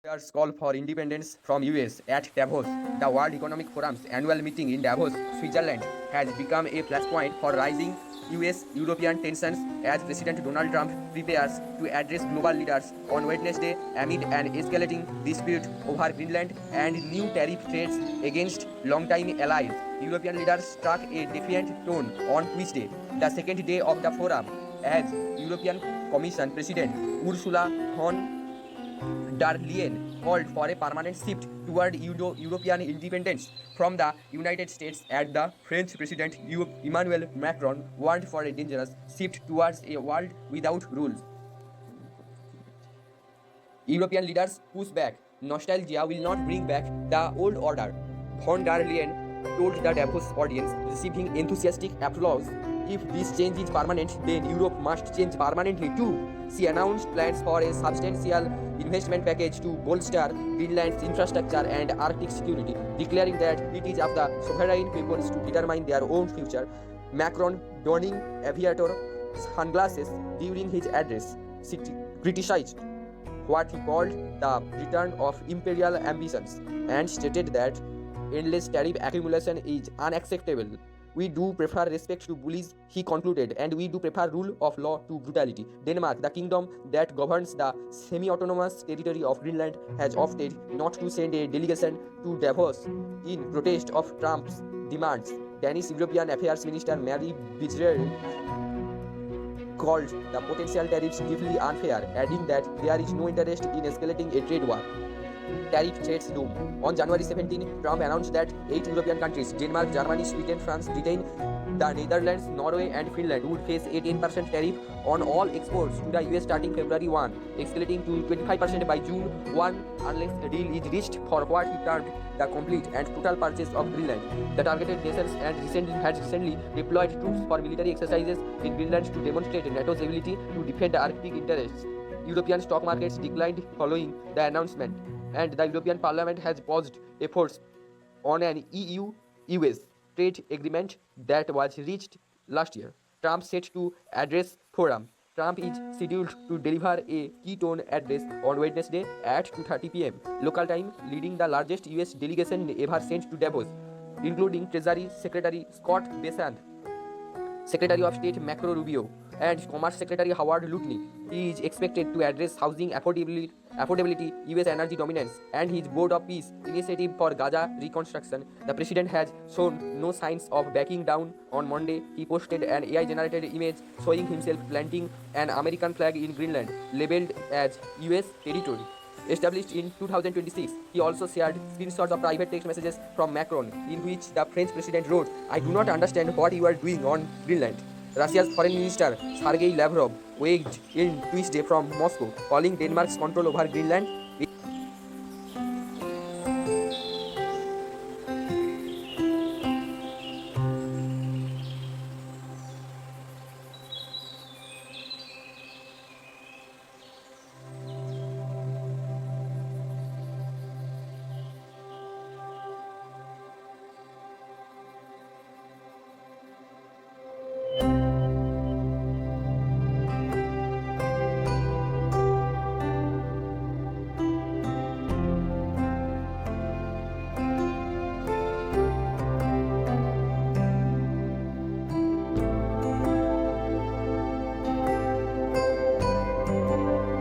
Leaders call for independence from US at Davos. The World Economic Forum's annual meeting in Davos, Switzerland, has become a flashpoint for rising US-European tensions as President Donald Trump prepares to address global leaders on Wednesday amid an escalating dispute over Greenland and new tariff threats against longtime allies. European leaders struck a defiant tone on Tuesday, the second day of the forum, as European Commission President Ursula von der Leyen called for a permanent shift toward European independence from the United States, and the French President Emmanuel Macron warned for a dangerous shift towards a world without rules. European leaders push back. Nostalgia will not bring back the old order, von der Leyen told the Davos audience, receiving enthusiastic applause. If this change is permanent, then Europe must change permanently too. She announced plans for a substantial investment package to bolster Greenland's infrastructure and Arctic security, declaring that it is of the sovereign peoples to determine their own future. Macron, donning aviator sunglasses during his address, criticized what he called the return of imperial ambitions and stated that endless tariff accumulation is unacceptable. We do prefer respect to bullies, he concluded, and we do prefer rule of law to brutality. Denmark, the kingdom that governs the semi-autonomous territory of Greenland, has opted not to send a delegation to Davos in protest of Trump's demands. Danish European Affairs Minister Mary Bijlsø called the potential tariffs deeply unfair, adding that there is no interest in escalating a trade war. Tariff threats loom. On January 17, Trump announced that 8 European countries, Denmark, Germany, Sweden, France, Britain, the Netherlands, Norway and Finland, would face a 10% tariff on all exports to the US starting February 1, escalating to 25% by June 1 unless a deal is reached for what he termed the complete and total purchase of Greenland. The targeted nations had recently deployed troops for military exercises in Greenland to demonstrate NATO's ability to defend Arctic interests. European stock markets declined following the announcement, and the European Parliament has paused efforts on an EU-US trade agreement that was reached last year. Trump set to address forum. Trump is scheduled to deliver a keynote address on Wednesday at 2:30 p.m. local time, leading the largest US delegation ever sent to Davos, including Treasury Secretary Scott Bessent, Secretary of State Marco Rubio, and Commerce Secretary Howard Lutnick. He is expected to address housing affordability, US energy dominance, and his Board of Peace initiative for Gaza reconstruction. The president has shown no signs of backing down. On Monday, he posted an AI-generated image showing himself planting an American flag in Greenland, labeled as US territory. Established in 2026, he also shared screenshots of private text messages from Macron, in which the French president wrote, "I do not understand what you are doing on Greenland." Russia's Foreign Minister Sergei Lavrov weighed in Tuesday from Moscow, calling Denmark's control over Greenland